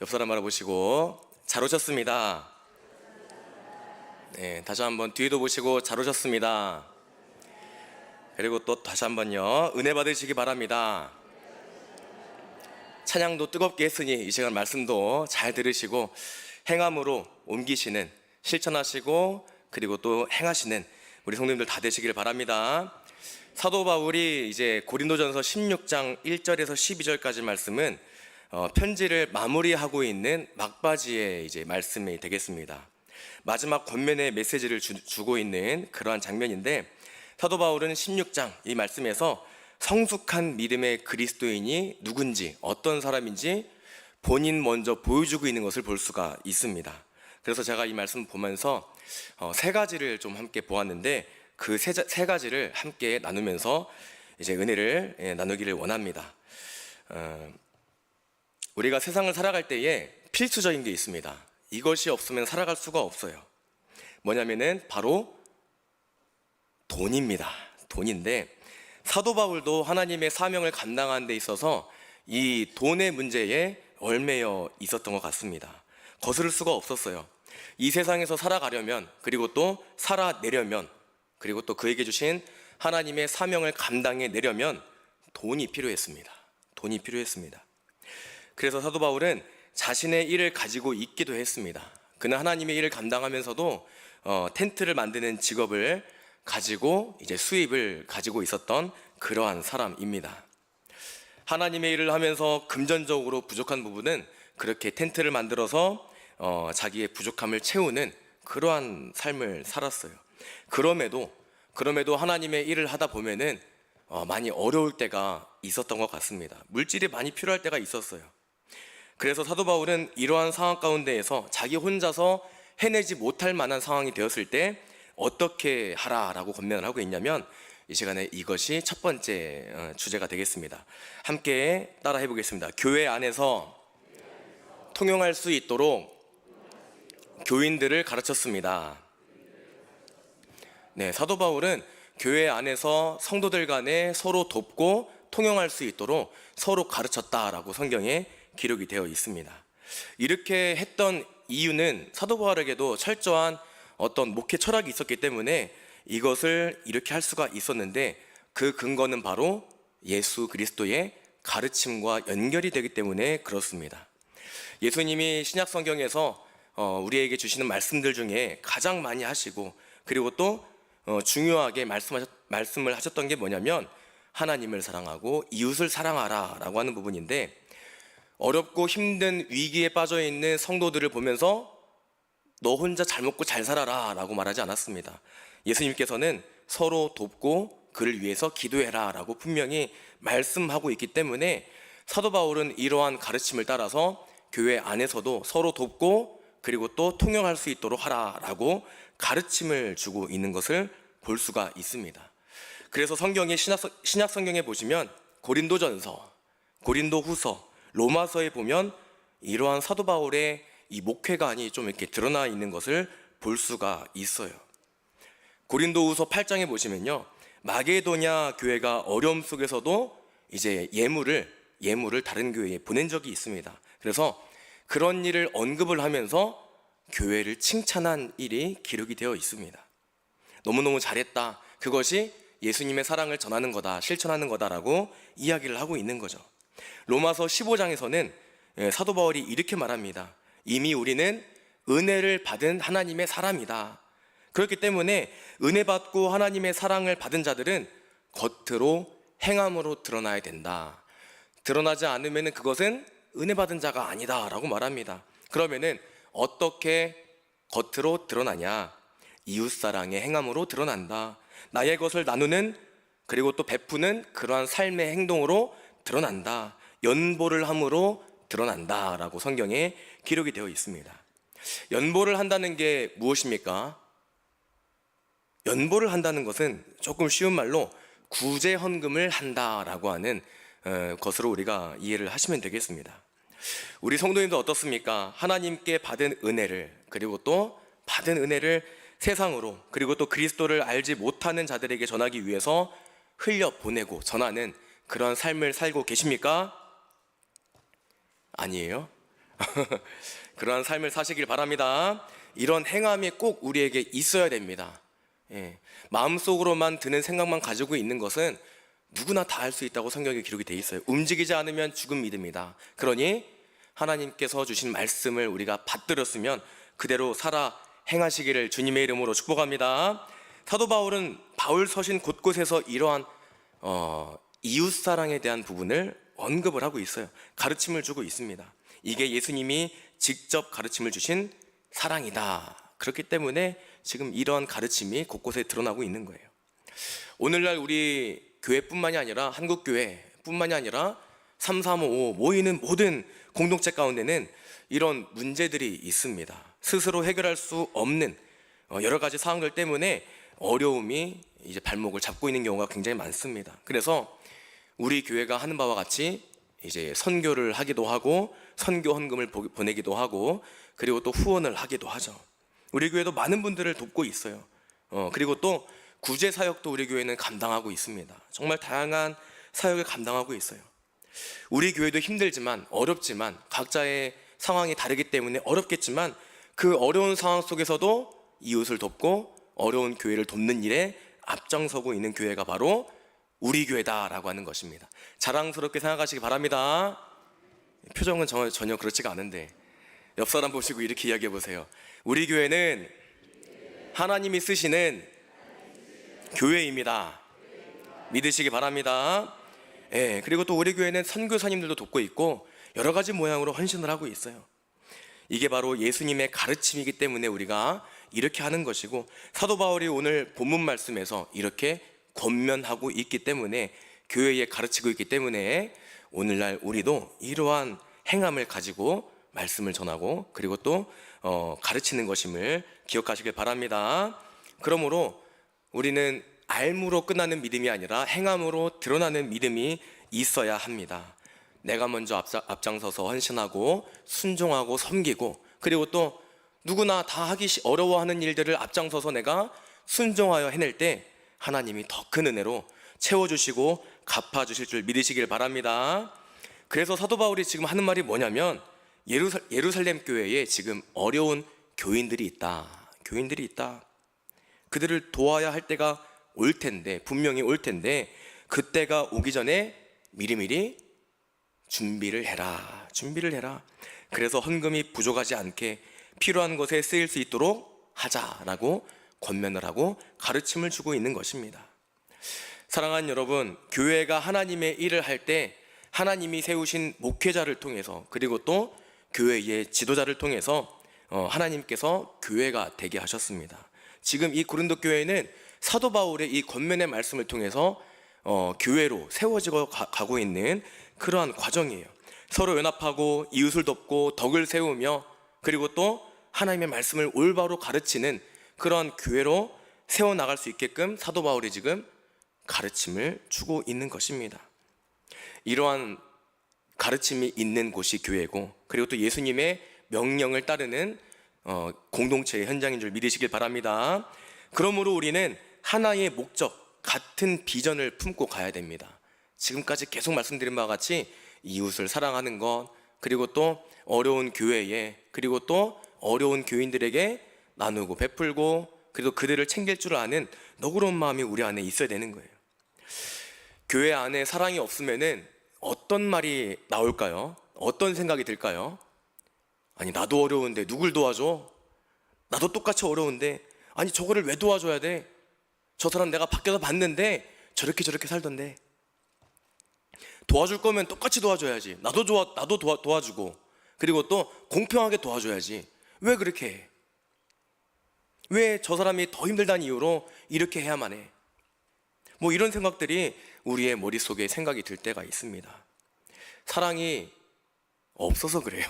옆 사람 바라보시고 잘 오셨습니다. 네, 다시 한번 뒤에도 보시고 잘 오셨습니다. 그리고 또 다시 한번요, 은혜 받으시기 바랍니다. 찬양도 뜨겁게 했으니 이 시간 말씀도 잘 들으시고 행함으로 옮기시는, 실천하시고 그리고 또 행하시는 우리 성도님들 다 되시길 바랍니다. 사도 바울이 이제 고린도전서 16장 1절에서 12절까지 말씀은 편지를 마무리하고 있는 막바지의 이제 말씀이 되겠습니다. 마지막 권면의 메시지를 주고 있는 그러한 장면인데, 사도 바울은 16장 이 말씀에서 성숙한 믿음의 그리스도인이 누군지, 어떤 사람인지 본인 먼저 보여주고 있는 것을 볼 수가 있습니다. 그래서 제가 이 말씀 보면서 세 가지를 좀 함께 보았는데, 그 세 가지를 함께 나누면서 이제 은혜를 나누기를 원합니다. 우리가 세상을 살아갈 때에 필수적인 게 있습니다. 이것이 없으면 살아갈 수가 없어요. 뭐냐면은 바로 돈입니다. 돈인데, 사도 바울도 하나님의 사명을 감당하는 데 있어서 이 돈의 문제에 얽매여 있었던 것 같습니다. 거스를 수가 없었어요. 이 세상에서 살아가려면, 그리고 또 살아내려면, 그리고 또 그에게 주신 하나님의 사명을 감당해 내려면 돈이 필요했습니다. 돈이 필요했습니다. 그래서 사도 바울은 자신의 일을 가지고 있기도 했습니다. 그는 하나님의 일을 감당하면서도 텐트를 만드는 직업을 가지고 이제 수입을 가지고 있었던 그러한 사람입니다. 하나님의 일을 하면서 금전적으로 부족한 부분은 그렇게 텐트를 만들어서 자기의 부족함을 채우는 그러한 삶을 살았어요. 그럼에도 하나님의 일을 하다 보면은 많이 어려울 때가 있었던 것 같습니다. 물질이 많이 필요할 때가 있었어요. 그래서 사도 바울은 이러한 상황 가운데에서 자기 혼자서 해내지 못할 만한 상황이 되었을 때 어떻게 하라라고 권면을 하고 있냐면, 이 시간에 이것이 첫 번째 주제가 되겠습니다. 함께 따라 해보겠습니다. 교회 안에서 통용할 수 있도록 교인들을 가르쳤습니다. 네, 사도 바울은 교회 안에서 성도들 간에 서로 돕고 통용할 수 있도록 서로 가르쳤다라고 성경에 기록이 되어 있습니다. 이렇게 했던 이유는 사도 바울에게도 철저한 어떤 목회 철학이 있었기 때문에 이것을 이렇게 할 수가 있었는데, 그 근거는 바로 예수 그리스도의 가르침과 연결이 되기 때문에 그렇습니다. 예수님이 신약 성경에서 우리에게 주시는 말씀들 중에 가장 많이 하시고, 그리고 또 중요하게 말씀을 하셨던 게 뭐냐면 하나님을 사랑하고 이웃을 사랑하라 라고 하는 부분인데, 어렵고 힘든 위기에 빠져 있는 성도들을 보면서 너 혼자 잘 먹고 잘 살아라 라고 말하지 않았습니다. 예수님께서는 서로 돕고 그를 위해서 기도해라 라고 분명히 말씀하고 있기 때문에 사도 바울은 이러한 가르침을 따라서 교회 안에서도 서로 돕고 그리고 또 통용할 수 있도록 하라 라고 가르침을 주고 있는 것을 볼 수가 있습니다. 그래서 성경의 신약 성경에 보시면 고린도전서, 고린도후서, 로마서에 보면 이러한 사도 바울의 이 목회관이 좀 이렇게 드러나 있는 것을 볼 수가 있어요. 고린도후서 8장에 보시면요, 마게도냐 교회가 어려움 속에서도 이제 예물을 다른 교회에 보낸 적이 있습니다. 그래서 그런 일을 언급을 하면서 교회를 칭찬한 일이 기록이 되어 있습니다. 너무너무 잘했다, 그것이 예수님의 사랑을 전하는 거다, 실천하는 거다라고 이야기를 하고 있는 거죠. 로마서 15장에서는 사도 바울이 이렇게 말합니다. 이미 우리는 은혜를 받은 하나님의 사람이다. 그렇기 때문에 은혜 받고 하나님의 사랑을 받은 자들은 겉으로 행함으로 드러나야 된다. 드러나지 않으면 그것은 은혜 받은 자가 아니다 라고 말합니다. 그러면은 어떻게 겉으로 드러나냐? 이웃사랑의 행함으로 드러난다. 나의 것을 나누는, 그리고 또 베푸는 그러한 삶의 행동으로 드러난다. 연보를 함으로 드러난다 라고 성경에 기록이 되어 있습니다. 연보를 한다는 게 무엇입니까? 연보를 한다는 것은 조금 쉬운 말로 구제헌금을 한다라고 하는 것으로 우리가 이해를 하시면 되겠습니다. 우리 성도님도 어떻습니까? 하나님께 받은 은혜를, 그리고 또 받은 은혜를 세상으로, 그리고 또 그리스도를 알지 못하는 자들에게 전하기 위해서 흘려보내고 전하는 그런 삶을 살고 계십니까? 아니에요? 그러한 삶을 사시길 바랍니다. 이런 행함이 꼭 우리에게 있어야 됩니다. 예. 마음속으로만 드는 생각만 가지고 있는 것은 누구나 다 할 수 있다고 성경에 기록이 돼 있어요. 움직이지 않으면 죽은 믿음이다. 그러니 하나님께서 주신 말씀을 우리가 받들었으면 그대로 살아 행하시기를 주님의 이름으로 축복합니다. 사도 바울은 바울 서신 곳곳에서 이러한 이웃사랑에 대한 부분을 언급을 하고 있어요. 가르침을 주고 있습니다. 이게 예수님이 직접 가르침을 주신 사랑이다. 그렇기 때문에 지금 이러한 가르침이 곳곳에 드러나고 있는 거예요. 오늘날 우리 교회뿐만이 아니라 한국교회뿐만이 아니라 3355 모이는 모든 공동체 가운데는 이런 문제들이 있습니다. 스스로 해결할 수 없는 여러 가지 사항들 때문에 어려움이 이제 발목을 잡고 있는 경우가 굉장히 많습니다. 그래서 우리 교회가 하는 바와 같이 이제 선교를 하기도 하고 선교 헌금을 보내기도 하고 그리고 또 후원을 하기도 하죠. 우리 교회도 많은 분들을 돕고 있어요. 그리고 또 구제 사역도 우리 교회는 감당하고 있습니다. 정말 다양한 사역을 감당하고 있어요. 우리 교회도 힘들지만 어렵지만 각자의 상황이 다르기 때문에 어렵겠지만 그 어려운 상황 속에서도 이웃을 돕고 어려운 교회를 돕는 일에 앞장서고 있는 교회가 바로 우리 교회다라고 하는 것입니다. 자랑스럽게 생각하시기 바랍니다. 표정은 전혀 그렇지가 않은데 옆 사람 보시고 이렇게 이야기해 보세요. 우리 교회는 하나님이 쓰시는 교회입니다. 믿으시기 바랍니다. 예, 그리고 또 우리 교회는 선교사님들도 돕고 있고 여러 가지 모양으로 헌신을 하고 있어요. 이게 바로 예수님의 가르침이기 때문에 우리가 이렇게 하는 것이고 사도 바울이 오늘 본문 말씀에서 이렇게 권면하고 있기 때문에 교회에 가르치고 있기 때문에 오늘날 우리도 이러한 행함을 가지고 말씀을 전하고 그리고 또 가르치는 것임을 기억하시길 바랍니다. 그러므로 우리는 알므로 끝나는 믿음이 아니라 행함으로 드러나는 믿음이 있어야 합니다. 내가 먼저 앞장서서 헌신하고 순종하고 섬기고 그리고 또 누구나 다 하기 어려워하는 일들을 앞장서서 내가 순종하여 해낼 때 하나님이 더 큰 은혜로 채워주시고 갚아주실 줄 믿으시길 바랍니다. 그래서 사도 바울이 지금 하는 말이 뭐냐면 예루살렘 교회에 지금 어려운 교인들이 있다. 그들을 도와야 할 때가 올 텐데 분명히 올 텐데 그때가 오기 전에 미리미리 준비를 해라. 그래서 헌금이 부족하지 않게 필요한 것에 쓰일 수 있도록 하자라고 권면을 하고 가르침을 주고 있는 것입니다. 사랑하는 여러분, 교회가 하나님의 일을 할 때 하나님이 세우신 목회자를 통해서 그리고 또 교회의 지도자를 통해서 하나님께서 교회가 되게 하셨습니다. 지금 이 고린도 교회는 사도 바울의 이 권면의 말씀을 통해서 교회로 세워지고 가고 있는 그러한 과정이에요. 서로 연합하고 이웃을 돕고 덕을 세우며 그리고 또 하나님의 말씀을 올바로 가르치는 그러한 교회로 세워나갈 수 있게끔 사도 바울이 지금 가르침을 주고 있는 것입니다. 이러한 가르침이 있는 곳이 교회고 그리고 또 예수님의 명령을 따르는 공동체의 현장인 줄 믿으시길 바랍니다. 그러므로 우리는 하나의 목적, 같은 비전을 품고 가야 됩니다. 지금까지 계속 말씀드린 바와 같이 이웃을 사랑하는 것 그리고 또 어려운 교회에 그리고 또 어려운 교인들에게 나누고 베풀고 그리고 그들을 챙길 줄 아는 너그러운 마음이 우리 안에 있어야 되는 거예요. 교회 안에 사랑이 없으면은 어떤 말이 나올까요? 어떤 생각이 들까요? 아니 나도 어려운데 누굴 도와줘? 나도 똑같이 어려운데 아니 저거를 왜 도와줘야 돼? 저 사람 내가 밖에서 봤는데 저렇게 살던데 도와줄 거면 똑같이 도와줘야지. 나도 도와주고 그리고 또 공평하게 도와줘야지. 왜 그렇게 해? 왜 저 사람이 더 힘들다는 이유로 이렇게 해야만 해? 뭐 이런 생각들이 우리의 머릿속에 생각이 들 때가 있습니다. 사랑이 없어서 그래요.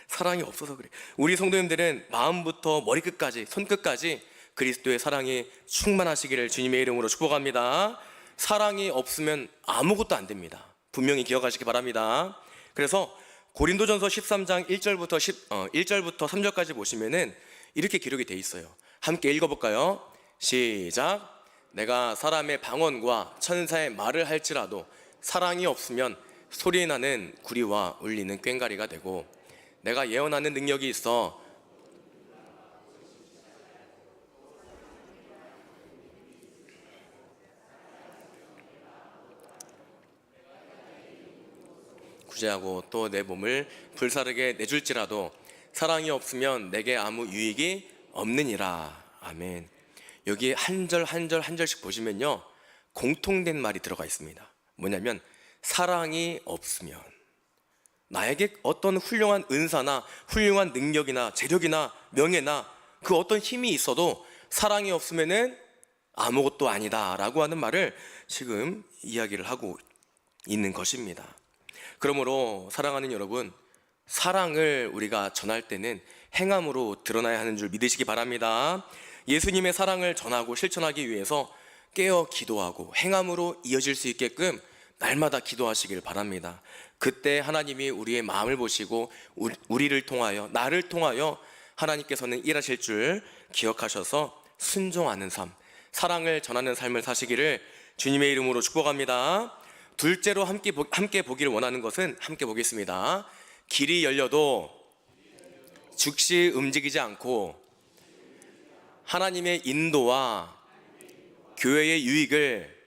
사랑이 없어서 그래요. 우리 성도님들은 마음부터 머리끝까지 손끝까지 그리스도의 사랑이 충만하시기를 주님의 이름으로 축복합니다. 사랑이 없으면 아무것도 안 됩니다. 분명히 기억하시기 바랍니다. 그래서 고린도전서 13장 1절부터 3절까지 보시면은 이렇게 기록이 돼 있어요. 함께 읽어볼까요? 시작. 내가 사람의 방언과 천사의 말을 할지라도 사랑이 없으면 소리나는 구리와 울리는 꽹과리가 되고 내가 예언하는 능력이 있어. 구제하고 또 내 몸을 불사르게 내줄지라도 사랑이 없으면 내게 아무 유익이 없느니라. 아멘. 여기 한 절 한 절 한 절씩 보시면요, 공통된 말이 들어가 있습니다. 뭐냐면 사랑이 없으면, 나에게 어떤 훌륭한 은사나 훌륭한 능력이나 재력이나 명예나 그 어떤 힘이 있어도 사랑이 없으면은 아무것도 아니다 라고 하는 말을 지금 이야기를 하고 있는 것입니다. 그러므로 사랑하는 여러분, 사랑을 우리가 전할 때는 행함으로 드러나야 하는 줄 믿으시기 바랍니다. 예수님의 사랑을 전하고 실천하기 위해서 깨어 기도하고 행함으로 이어질 수 있게끔 날마다 기도하시길 바랍니다. 그때 하나님이 우리의 마음을 보시고 우리를 통하여, 나를 통하여 하나님께서는 일하실 줄 기억하셔서 순종하는 삶, 사랑을 전하는 삶을 사시기를 주님의 이름으로 축복합니다. 둘째로 함께 보기를 원하는 것은, 함께 보겠습니다. 길이 열려도 즉시 움직이지 않고 하나님의 인도와 교회의 유익을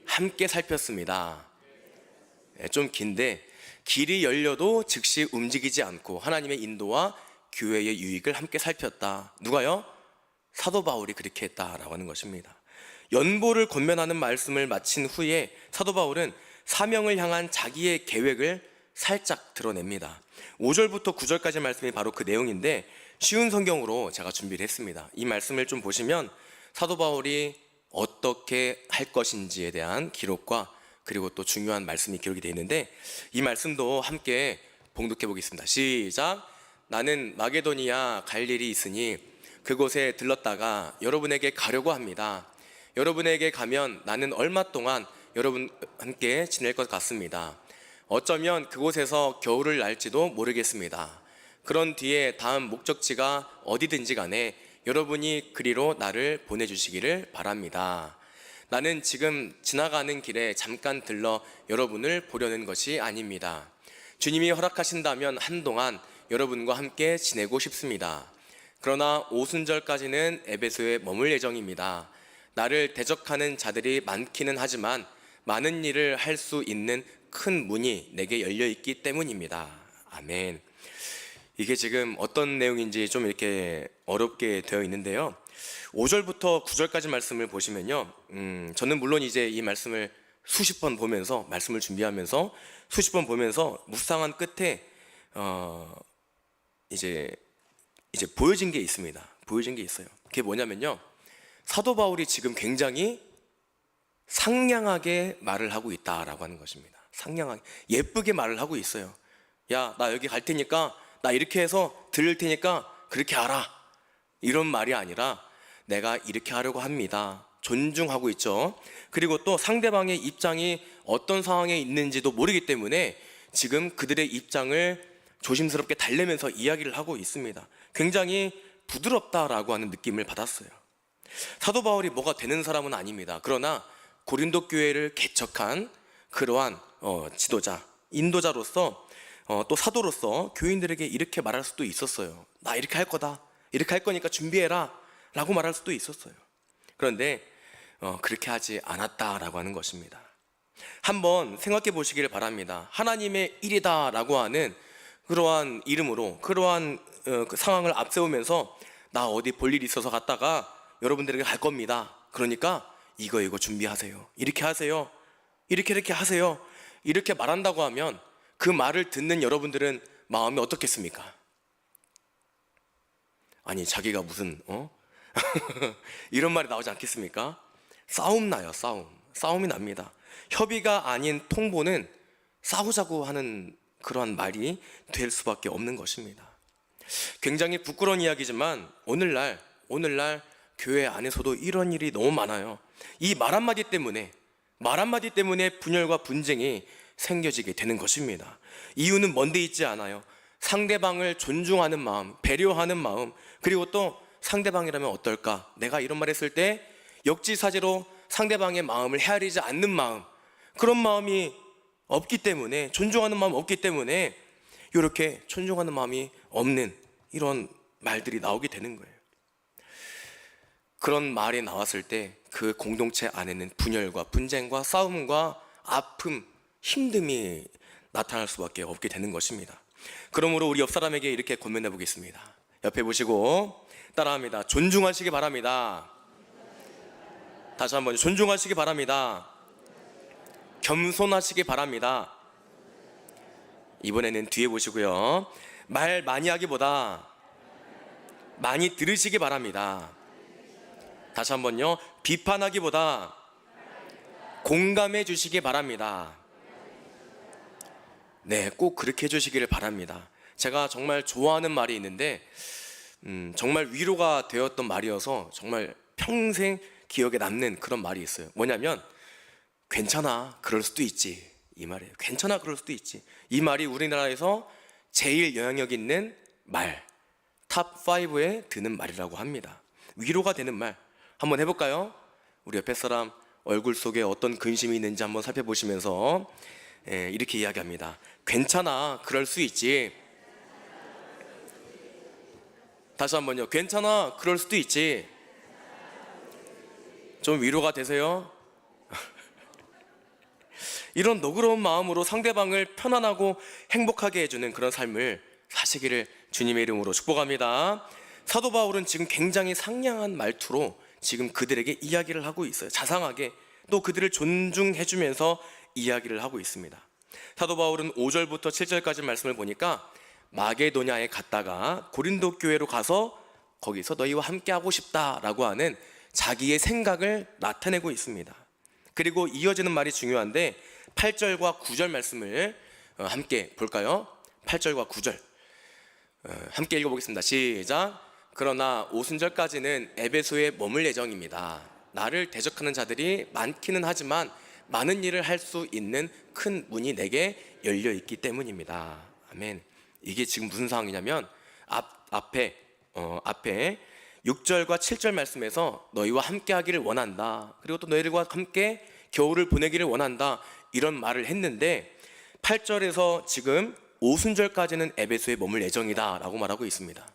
함께 살폈습니다. 좀 긴데, 길이 열려도 즉시 움직이지 않고 하나님의 인도와 교회의 유익을 함께 살폈다. 누가요? 사도 바울이 그렇게 했다라고 하는 것입니다. 연보를 권면하는 말씀을 마친 후에 사도 바울은 사명을 향한 자기의 계획을 살짝 드러냅니다. 5절부터 9절까지 말씀이 바로 그 내용인데, 쉬운 성경으로 제가 준비를 했습니다. 이 말씀을 좀 보시면 사도 바울이 어떻게 할 것인지에 대한 기록과 그리고 또 중요한 말씀이 기록이 되어 있는데, 이 말씀도 함께 봉독해 보겠습니다. 시작. 나는 마게도니아 갈 일이 있으니 그곳에 들렀다가 여러분에게 가려고 합니다. 여러분에게 가면 나는 얼마 동안 여러분과 함께 지낼 것 같습니다. 어쩌면 그곳에서 겨울을 날지도 모르겠습니다. 그런 뒤에 다음 목적지가 어디든지 간에 여러분이 그리로 나를 보내주시기를 바랍니다. 나는 지금 지나가는 길에 잠깐 들러 여러분을 보려는 것이 아닙니다. 주님이 허락하신다면 한동안 여러분과 함께 지내고 싶습니다. 그러나 오순절까지는 에베소에 머물 예정입니다. 나를 대적하는 자들이 많기는 하지만 많은 일을 할 수 있는 큰 문이 내게 열려 있기 때문입니다. 아멘. 이게 지금 어떤 내용인지 좀 이렇게 어렵게 되어 있는데요, 5절부터 9절까지 말씀을 보시면요, 저는 물론 이제 이 말씀을 수십 번 보면서, 말씀을 준비하면서 수십 번 보면서 묵상한 끝에 이제 보여진 게 있습니다. 보여진 게 있어요. 그게 뭐냐면요, 사도 바울이 지금 굉장히 상냥하게 말을 하고 있다라고 하는 것입니다. 상냥하게, 예쁘게 말을 하고 있어요. 야, 나 여기 갈 테니까, 나 이렇게 해서 들을 테니까 그렇게 하라, 이런 말이 아니라 내가 이렇게 하려고 합니다. 존중하고 있죠. 그리고 또 상대방의 입장이 어떤 상황에 있는지도 모르기 때문에 지금 그들의 입장을 조심스럽게 달래면서 이야기를 하고 있습니다. 굉장히 부드럽다라고 하는 느낌을 받았어요. 사도 바울이 뭐가 되는 사람은 아닙니다. 그러나 고린도 교회를 개척한 그러한 지도자, 인도자로서 또 사도로서 교인들에게 이렇게 말할 수도 있었어요. 나 이렇게 할 거다, 이렇게 할 거니까 준비해라 라고 말할 수도 있었어요. 그런데 그렇게 하지 않았다라고 하는 것입니다. 한번 생각해 보시기를 바랍니다. 하나님의 일이다 라고 하는 그러한 이름으로, 그러한 그 상황을 앞세우면서 나 어디 볼 일이 있어서 갔다가 여러분들에게 갈 겁니다. 그러니까 이거 준비하세요, 이렇게 하세요, 이렇게 하세요, 이렇게 말한다고 하면 그 말을 듣는 여러분들은 마음이 어떻겠습니까? 아니, 자기가 무슨 이런 말이 나오지 않겠습니까? 싸움 나요. 싸움이 납니다. 협의가 아닌 통보는 싸우자고 하는 그러한 말이 될 수밖에 없는 것입니다. 굉장히 부끄러운 이야기지만 오늘날 교회 안에서도 이런 일이 너무 많아요. 이 말 한마디 때문에 분열과 분쟁이 생겨지게 되는 것입니다. 이유는 먼데 있지 않아요. 상대방을 존중하는 마음, 배려하는 마음, 그리고 또 상대방이라면 어떨까, 내가 이런 말 했을 때 역지사지로 상대방의 마음을 헤아리지 않는 마음, 그런 마음이 없기 때문에, 존중하는 마음 없기 때문에 이렇게 존중하는 마음이 없는 이런 말들이 나오게 되는 거예요. 그런 말이 나왔을 때 그 공동체 안에는 분열과 분쟁과 싸움과 아픔, 힘듦이 나타날 수밖에 없게 되는 것입니다. 그러므로 우리 옆 사람에게 이렇게 권면해 보겠습니다. 옆에 보시고 따라합니다. 존중하시기 바랍니다. 다시 한번 존중하시기 바랍니다. 겸손하시기 바랍니다. 이번에는 뒤에 보시고요. 말 많이 하기보다 많이 들으시기 바랍니다. 다시 한번요. 비판하기보다 공감해 주시기 바랍니다. 네, 꼭 그렇게 해주시기를 바랍니다. 제가 정말 좋아하는 말이 있는데 정말 위로가 되었던 말이어서 정말 평생 기억에 남는 그런 말이 있어요. 뭐냐면 괜찮아, 그럴 수도 있지, 이 말이에요. 괜찮아, 그럴 수도 있지. 이 말이 우리나라에서 제일 영향력 있는 말, 탑 5에 드는 말이라고 합니다. 위로가 되는 말 한번 해볼까요? 우리 옆에 사람 얼굴 속에 어떤 근심이 있는지 한번 살펴보시면서 이렇게 이야기합니다. 괜찮아, 그럴 수 있지. 다시 한번요. 괜찮아, 그럴 수도 있지. 좀 위로가 되세요? 이런 너그러운 마음으로 상대방을 편안하고 행복하게 해주는 그런 삶을 사시기를 주님의 이름으로 축복합니다. 사도 바울은 지금 굉장히 상냥한 말투로 지금 그들에게 이야기를 하고 있어요. 자상하게 또 그들을 존중해주면서 이야기를 하고 있습니다. 사도 바울은 5절부터 7절까지 말씀을 보니까 마게도냐에 갔다가 고린도 교회로 가서 거기서 너희와 함께 하고 싶다라고 하는 자기의 생각을 나타내고 있습니다. 그리고 이어지는 말이 중요한데 8절과 9절 말씀을 함께 볼까요? 8절과 9절 함께 읽어보겠습니다. 시작. 그러나 오순절까지는 에베소에 머물 예정입니다. 나를 대적하는 자들이 많기는 하지만 많은 일을 할 수 있는 큰 문이 내게 열려 있기 때문입니다. 아멘. 이게 지금 무슨 상황이냐면 앞에 6절과 7절 말씀에서 너희와 함께 하기를 원한다. 그리고 또 너희들과 함께 겨울을 보내기를 원한다. 이런 말을 했는데 8절에서 지금 오순절까지는 에베소에 머물 예정이다 라고 말하고 있습니다.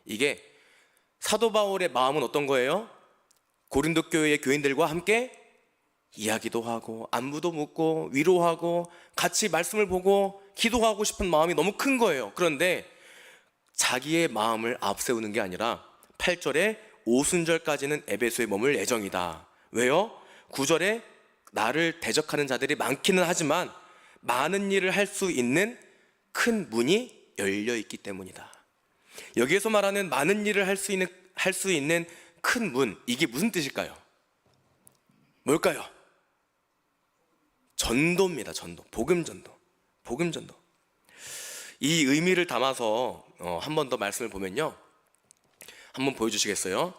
이게 사도 바울의 마음은 어떤 거예요? 고린도 교회의 교인들과 함께 이야기도 하고 안부도 묻고 위로하고 같이 말씀을 보고 기도하고 싶은 마음이 너무 큰 거예요. 그런데 자기의 마음을 앞세우는 게 아니라 8절에 오순절까지는 에베소에 머물 예정이다. 왜요? 9절에 나를 대적하는 자들이 많기는 하지만 많은 일을 할 수 있는 큰 문이 열려 있기 때문이다. 여기에서 말하는 많은 일을 할 수 있는 큰 문, 이게 무슨 뜻일까요? 뭘까요? 전도입니다. 전도. 복음 전도. 복음 전도. 이 의미를 담아서 한 번 더 말씀을 보면요. 한번 보여주시겠어요?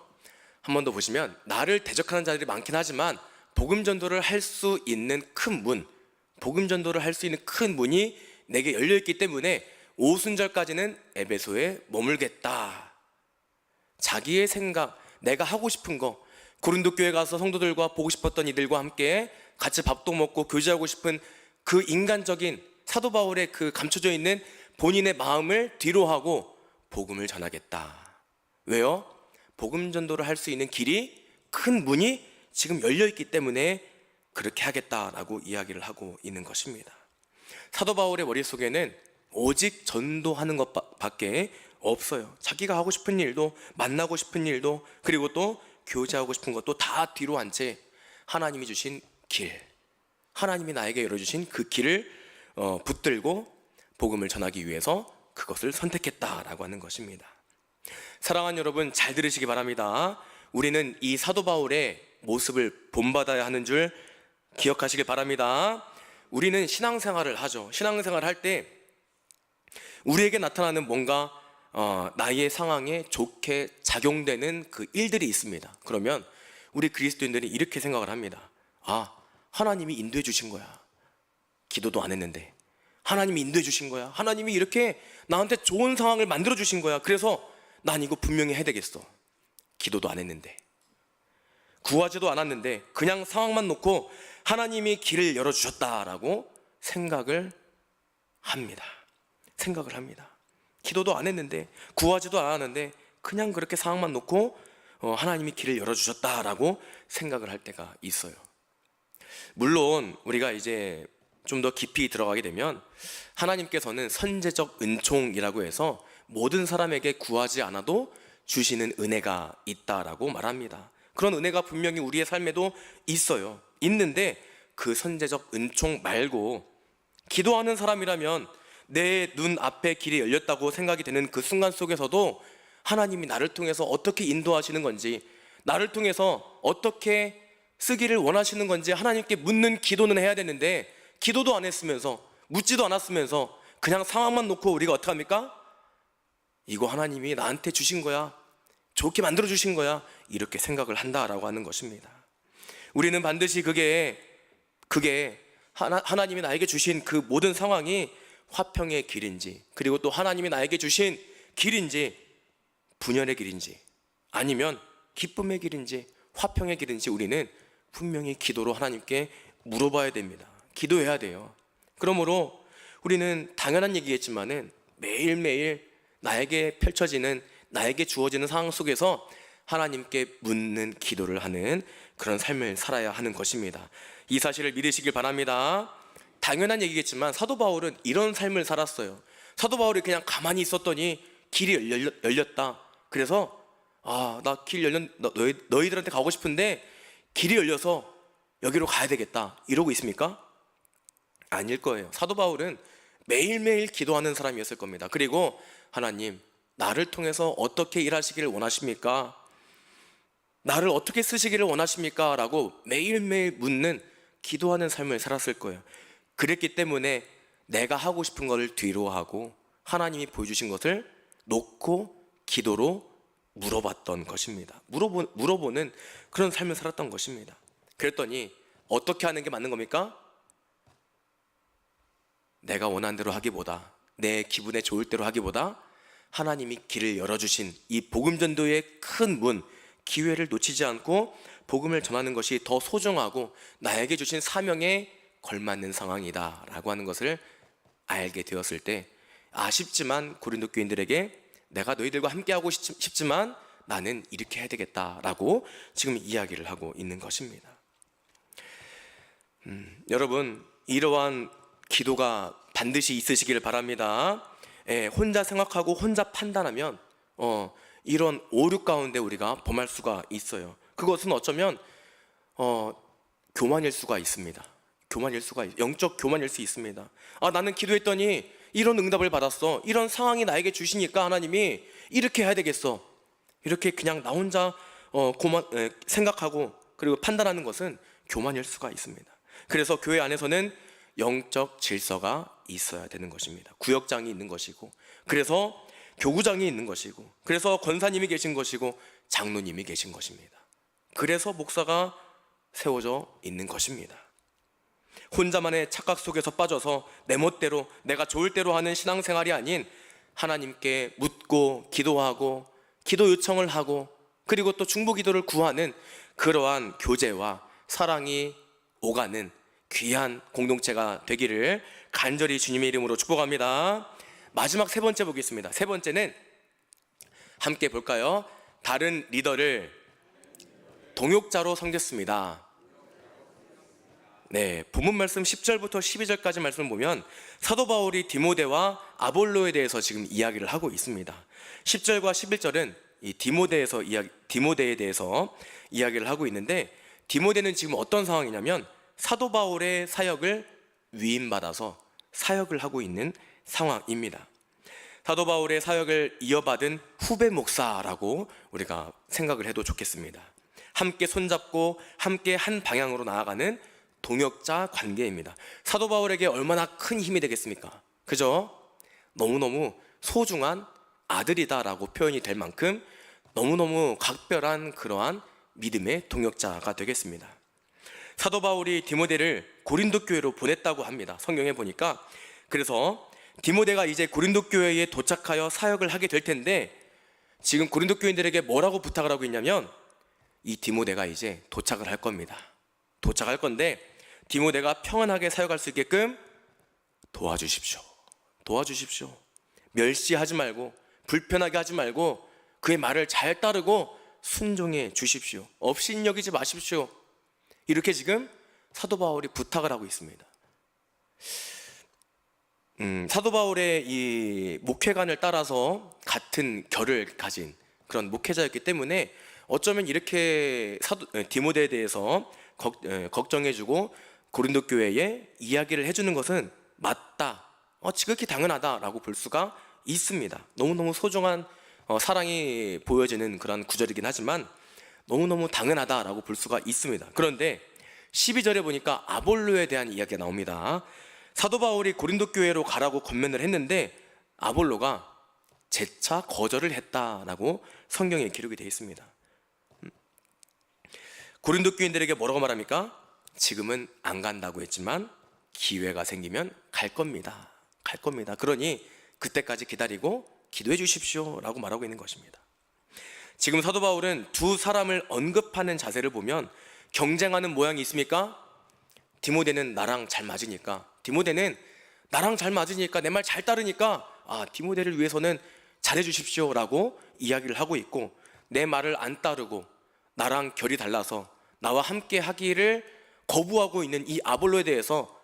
한 번 더 보시면 나를 대적하는 자들이 많긴 하지만 복음 전도를 할 수 있는 큰 문, 복음 전도를 할 수 있는 큰 문이 내게 열려 있기 때문에 오순절까지는 에베소에 머물겠다. 자기의 생각, 내가 하고 싶은 거, 고린도 교회 가서 성도들과 보고 싶었던 이들과 함께 같이 밥도 먹고 교제하고 싶은 그 인간적인 사도 바울의 그 감춰져 있는 본인의 마음을 뒤로하고 복음을 전하겠다. 왜요? 복음 전도를 할 수 있는 길이, 큰 문이 지금 열려 있기 때문에 그렇게 하겠다라고 이야기를 하고 있는 것입니다. 사도 바울의 머릿속에는 오직 전도하는 것밖에 없어요. 자기가 하고 싶은 일도, 만나고 싶은 일도, 그리고 또 교제하고 싶은 것도 다 뒤로 한 채 하나님이 주신 길, 하나님이 나에게 열어주신 그 길을 붙들고 복음을 전하기 위해서 그것을 선택했다라고 하는 것입니다. 사랑하는 여러분, 잘 들으시기 바랍니다. 우리는 이 사도 바울의 모습을 본받아야 하는 줄 기억하시길 바랍니다. 우리는 신앙생활을 하죠. 신앙생활을 할 때 우리에게 나타나는 뭔가 나의 상황에 좋게 작용되는 그 일들이 있습니다. 그러면 우리 그리스도인들이 이렇게 생각을 합니다. 아, 하나님이 인도해 주신 거야. 기도도 안 했는데 하나님이 인도해 주신 거야. 하나님이 이렇게 나한테 좋은 상황을 만들어 주신 거야. 그래서 난 이거 분명히 해야 되겠어. 기도도 안 했는데, 구하지도 않았는데 그냥 상황만 놓고 하나님이 길을 열어주셨다라고 생각을 합니다. 생각을 합니다. 기도도 안 했는데, 구하지도 않았는데 그냥 그렇게 상황만 놓고 하나님이 길을 열어주셨다라고 생각을 할 때가 있어요. 물론 우리가 이제 좀 더 깊이 들어가게 되면 하나님께서는 선제적 은총이라고 해서 모든 사람에게 구하지 않아도 주시는 은혜가 있다라고 말합니다. 그런 은혜가 분명히 우리의 삶에도 있어요. 있는데 그 선제적 은총 말고 기도하는 사람이라면 내 눈 앞에 길이 열렸다고 생각이 되는 그 순간 속에서도 하나님이 나를 통해서 어떻게 인도하시는 건지, 나를 통해서 어떻게 쓰기를 원하시는 건지 하나님께 묻는 기도는 해야 되는데, 기도도 안 했으면서 묻지도 않았으면서 그냥 상황만 놓고 우리가 어떻게 합니까? 이거 하나님이 나한테 주신 거야, 좋게 만들어 주신 거야, 이렇게 생각을 한다라고 하는 것입니다. 우리는 반드시 그게 하나님이 나에게 주신 그 모든 상황이 화평의 길인지, 그리고 또 하나님이 나에게 주신 길인지, 분열의 길인지, 아니면 기쁨의 길인지, 화평의 길인지 우리는 분명히 기도로 하나님께 물어봐야 됩니다. 기도해야 돼요. 그러므로 우리는 당연한 얘기겠지만은 매일매일 나에게 펼쳐지는, 나에게 주어지는 상황 속에서 하나님께 묻는 기도를 하는 그런 삶을 살아야 하는 것입니다. 이 사실을 믿으시길 바랍니다. 당연한 얘기겠지만 사도 바울은 이런 삶을 살았어요. 사도 바울이 그냥 가만히 있었더니 길이 열렸다. 그래서 나 길 너희들한테 가고 싶은데 길이 열려서 여기로 가야 되겠다, 이러고 있습니까? 아닐 거예요. 사도 바울은 매일매일 기도하는 사람이었을 겁니다. 그리고 하나님, 나를 통해서 어떻게 일하시기를 원하십니까? 나를 어떻게 쓰시기를 원하십니까? 라고 매일매일 묻는, 기도하는 삶을 살았을 거예요. 그랬기 때문에 내가 하고 싶은 것을 뒤로 하고 하나님이 보여주신 것을 놓고 기도로 물어봤던 것입니다. 물어보는 그런 삶을 살았던 것입니다. 그랬더니 어떻게 하는 게 맞는 겁니까? 내가 원하는 대로 하기보다, 내 기분에 좋을 대로 하기보다 하나님이 길을 열어주신 이 복음 전도의 큰 문, 기회를 놓치지 않고 복음을 전하는 것이 더 소중하고 나에게 주신 사명에 걸맞는 상황이다 라고 하는 것을 알게 되었을 때, 아쉽지만 고린도 교인들에게 내가 너희들과 함께하고 싶지만 나는 이렇게 해야 되겠다라고 지금 이야기를 하고 있는 것입니다. 여러분, 이러한 기도가 반드시 있으시기를 바랍니다. 혼자 생각하고 혼자 판단하면 이런 오류 가운데 우리가 범할 수가 있어요. 그것은 어쩌면 교만일 수가 있습니다. 영적 교만일 수 있습니다. 나는 기도했더니 이런 응답을 받았어, 이런 상황이 나에게 주시니까 하나님이 이렇게 해야 되겠어, 이렇게 그냥 나 혼자 생각하고 그리고 판단하는 것은 교만일 수가 있습니다. 그래서 교회 안에서는 영적 질서가 있어야 되는 것입니다. 구역장이 있는 것이고, 그래서 교구장이 있는 것이고, 그래서 권사님이 계신 것이고, 장로님이 계신 것입니다. 그래서 목사가 세워져 있는 것입니다. 혼자만의 착각 속에서 빠져서 내 멋대로, 내가 좋을 대로 하는 신앙생활이 아닌, 하나님께 묻고 기도하고 기도 요청을 하고 그리고 또 중보기도를 구하는 그러한 교제와 사랑이 오가는 귀한 공동체가 되기를 간절히 주님의 이름으로 축복합니다. 마지막 세 번째 보겠습니다. 세 번째는 함께 볼까요? 다른 리더를 동역자로 섬겼습니다. 본문 말씀 10절부터 12절까지 말씀을 보면 사도 바울이 디모데와 아볼로에 대해서 지금 이야기를 하고 있습니다. 10절과 11절은 이 디모데에 대해서 이야기를 하고 있는데, 디모데는 지금 어떤 상황이냐면 사도 바울의 사역을 위임받아서 사역을 하고 있는 상황입니다. 사도 바울의 사역을 이어받은 후배 목사라고 우리가 생각을 해도 좋겠습니다. 함께 손잡고 함께 한 방향으로 나아가는 동역자 관계입니다. 사도 바울에게 얼마나 큰 힘이 되겠습니까? 그죠? 너무너무 소중한 아들이다라고 표현이 될 만큼 너무너무 각별한 그러한 믿음의 동역자가 되겠습니다. 사도 바울이 디모데를 고린도 교회로 보냈다고 합니다. 성경에 보니까. 그래서 디모데가 이제 고린도 교회에 도착하여 사역을 하게 될 텐데, 지금 고린도 교인들에게 뭐라고 부탁을 하고 있냐면 이 디모데가 이제 도착을 할 겁니다. 도착할 건데 디모데가 평안하게 사역할 수 있게끔 도와주십시오. 멸시하지 말고 불편하게 하지 말고 그의 말을 잘 따르고 순종해 주십시오. 업신여기지 마십시오. 이렇게 지금 사도 바울이 부탁을 하고 있습니다. 사도 바울의 이 목회관을 따라서 같은 결을 가진 그런 목회자였기 때문에 어쩌면 이렇게 디모데에 대해서 걱정해주고 고린도 교회에 이야기를 해주는 것은 맞다, 지극히 당연하다라고 볼 수가 있습니다. 너무너무 소중한 사랑이 보여지는 그런 구절이긴 하지만 너무너무 당연하다라고 볼 수가 있습니다. 그런데 12절에 보니까 아볼로에 대한 이야기가 나옵니다. 사도 바울이 고린도 교회로 가라고 권면을 했는데 아볼로가 재차 거절을 했다라고 성경에 기록이 되어 있습니다. 고린도 교인들에게 뭐라고 말합니까? 지금은 안 간다고 했지만 기회가 생기면 갈 겁니다. 갈 겁니다. 그러니 그때까지 기다리고 기도해 주십시오 라고 말하고 있는 것입니다. 지금 사도 바울은 두 사람을 언급하는 자세를 보면 경쟁하는 모양이 있습니까? 디모데는 나랑 잘 맞으니까, 디모데는 나랑 잘 맞으니까, 내 말 잘 따르니까 디모데를 위해서는 잘해 주십시오 라고 이야기를 하고 있고, 내 말을 안 따르고 나랑 결이 달라서 나와 함께 하기를 거부하고 있는 이 아볼로에 대해서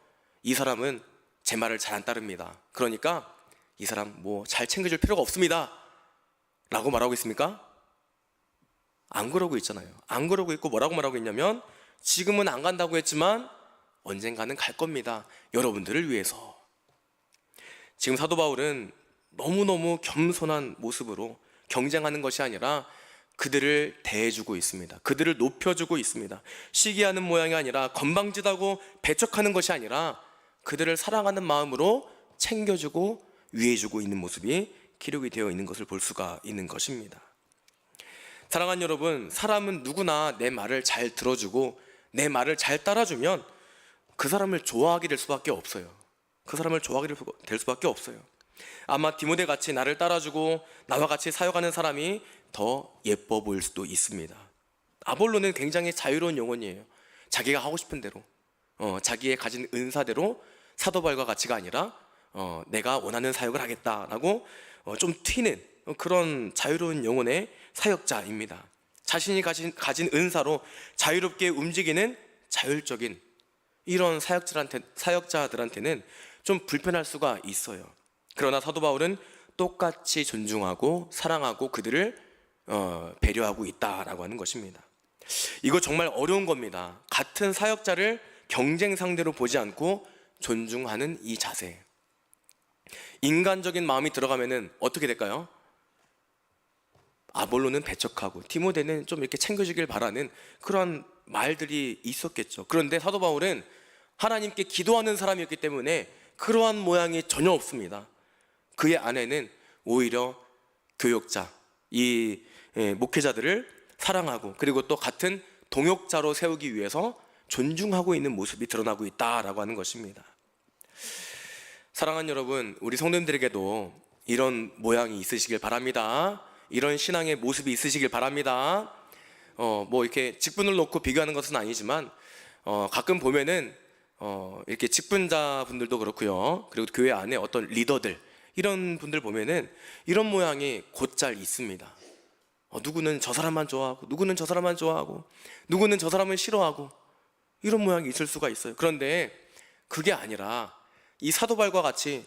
이 사람은 제 말을 잘 안 따릅니다. 그러니까 이 사람 뭐 잘 챙겨줄 필요가 없습니다 라고 말하고 있습니까? 안 그러고 있잖아요. 안 그러고 있고 뭐라고 말하고 있냐면 지금은 안 간다고 했지만 언젠가는 갈 겁니다. 여러분들을 위해서. 지금 사도 바울은 너무너무 겸손한 모습으로 경쟁하는 것이 아니라 그들을 대해주고 있습니다. 그들을 높여주고 있습니다. 시기하는 모양이 아니라 건방지다고 배척하는 것이 아니라 그들을 사랑하는 마음으로 챙겨주고 위해주고 있는 모습이 기록이 되어 있는 것을 볼 수가 있는 것입니다. 사랑하는 여러분, 사람은 누구나 내 말을 잘 들어주고 내 말을 잘 따라주면 그 사람을 좋아하게 될 수밖에 없어요. 그 사람을 좋아하게 될 수밖에 없어요. 아마 디모데 같이 나를 따라주고 나와 같이 사역하는 사람이 더 예뻐 보일 수도 있습니다. 아볼로는 굉장히 자유로운 영혼이에요. 자기가 하고 싶은 대로, 자기의 가진 은사대로 사도 바울과 같이가 아니라 내가 원하는 사역을 하겠다라고 좀 튀는 그런 자유로운 영혼의 사역자입니다. 자신이 가진 은사로 자유롭게 움직이는 자율적인 이런 사역자들한테는 좀 불편할 수가 있어요. 그러나 사도 바울은 똑같이 존중하고 사랑하고 그들을 배려하고 있다라고 하는 것입니다. 이거 정말 어려운 겁니다. 같은 사역자를 경쟁 상대로 보지 않고 존중하는 이 자세. 인간적인 마음이 들어가면은 어떻게 될까요? 아볼로는 배척하고 디모데는 좀 이렇게 챙겨주길 바라는 그런 말들이 있었겠죠. 그런데 사도 바울은 하나님께 기도하는 사람이었기 때문에 그러한 모양이 전혀 없습니다. 그의 안에는 오히려 교역자, 이 목회자들을 사랑하고 그리고 또 같은 동역자로 세우기 위해서 존중하고 있는 모습이 드러나고 있다라고 하는 것입니다. 사랑하는 여러분, 우리 성도님들에게도 이런 모양이 있으시길 바랍니다. 이런 신앙의 모습이 있으시길 바랍니다. 뭐 이렇게 직분을 놓고 비교하는 것은 아니지만 가끔 보면은 이렇게 직분자분들도 그렇고요. 그리고 교회 안에 어떤 리더들 이런 분들 보면은 이런 모양이 곧잘 있습니다. 누구는 저 사람만 좋아하고 누구는 저 사람만 좋아하고 누구는 저 사람을 싫어하고 이런 모양이 있을 수가 있어요. 그런데 그게 아니라 이 사도 바울과 같이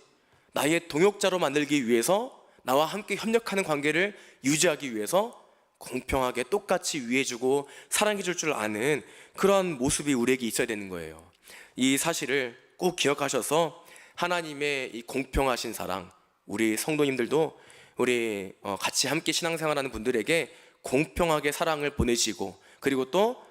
나의 동역자로 만들기 위해서 나와 함께 협력하는 관계를 유지하기 위해서 공평하게 똑같이 위해주고 사랑해줄 줄 아는 그런 모습이 우리에게 있어야 되는 거예요. 이 사실을 꼭 기억하셔서 하나님의 이 공평하신 사랑, 우리 성도님들도 우리 같이 함께 신앙생활하는 분들에게 공평하게 사랑을 보내시고 그리고 또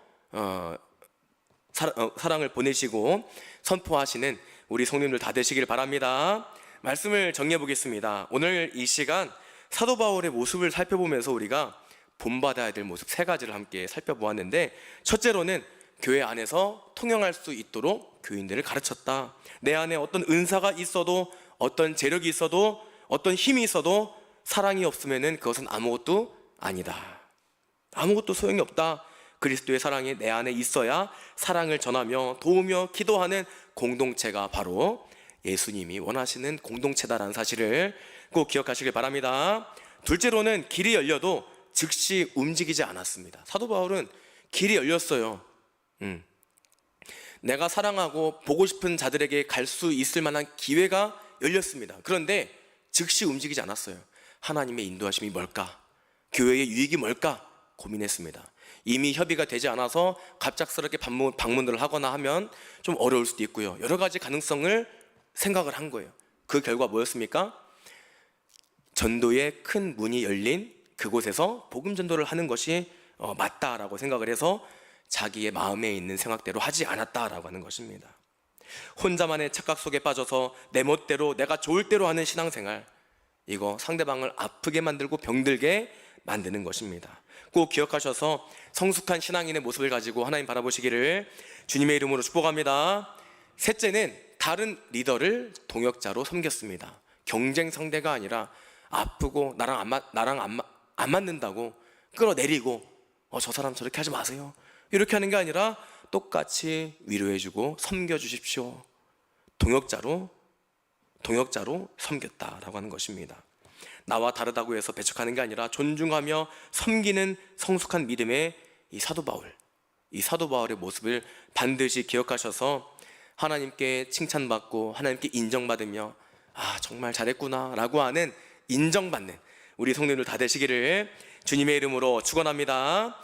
사랑을 보내시고 선포하시는 우리 성도님들 다 되시길 바랍니다. 말씀을 정리해 보겠습니다. 오늘 이 시간 사도 바울의 모습을 살펴보면서 우리가 본받아야 될 모습 세 가지를 함께 살펴보았는데, 첫째로는 교회 안에서 통용할 수 있도록 교인들을 가르쳤다. 내 안에 어떤 은사가 있어도 어떤 재력이 있어도 어떤 힘이 있어도 사랑이 없으면 그것은 아무것도 아니다. 아무것도 소용이 없다. 그리스도의 사랑이 내 안에 있어야 사랑을 전하며 도우며 기도하는 공동체가 바로 예수님이 원하시는 공동체다라는 사실을 꼭 기억하시길 바랍니다. 둘째로는 길이 열려도 즉시 움직이지 않았습니다. 사도 바울은 길이 열렸어요. 내가 사랑하고 보고 싶은 자들에게 갈 수 있을 만한 기회가 열렸습니다. 그런데 즉시 움직이지 않았어요. 하나님의 인도하심이 뭘까? 교회의 유익이 뭘까? 고민했습니다. 이미 협의가 되지 않아서 갑작스럽게 방문을 하거나 하면 좀 어려울 수도 있고요. 여러 가지 가능성을 생각을 한 거예요. 그 결과 뭐였습니까? 전도의 큰 문이 열린 그곳에서 복음 전도를 하는 것이 맞다라고 생각을 해서 자기의 마음에 있는 생각대로 하지 않았다라고 하는 것입니다. 혼자만의 착각 속에 빠져서 내 멋대로 내가 좋을 대로 하는 신앙생활, 이거 상대방을 아프게 만들고 병들게 만드는 것입니다. 꼭 기억하셔서 성숙한 신앙인의 모습을 가지고 하나님 바라보시기를 주님의 이름으로 축복합니다. 셋째는 다른 리더를 동역자로 섬겼습니다. 경쟁 상대가 아니라 아프고 나랑 안 맞는다고 끌어내리고 저 사람 저렇게 하지 마세요, 이렇게 하는 게 아니라 똑같이 위로해주고 섬겨주십시오. 동역자로 섬겼다라고 하는 것입니다. 나와 다르다고 해서 배척하는 게 아니라 존중하며 섬기는 성숙한 믿음의 이 사도 바울의 모습을 반드시 기억하셔서 하나님께 칭찬받고 하나님께 인정받으며 정말 잘했구나 라고 하는 인정받는 우리 성도들 다 되시기를 주님의 이름으로 축원합니다.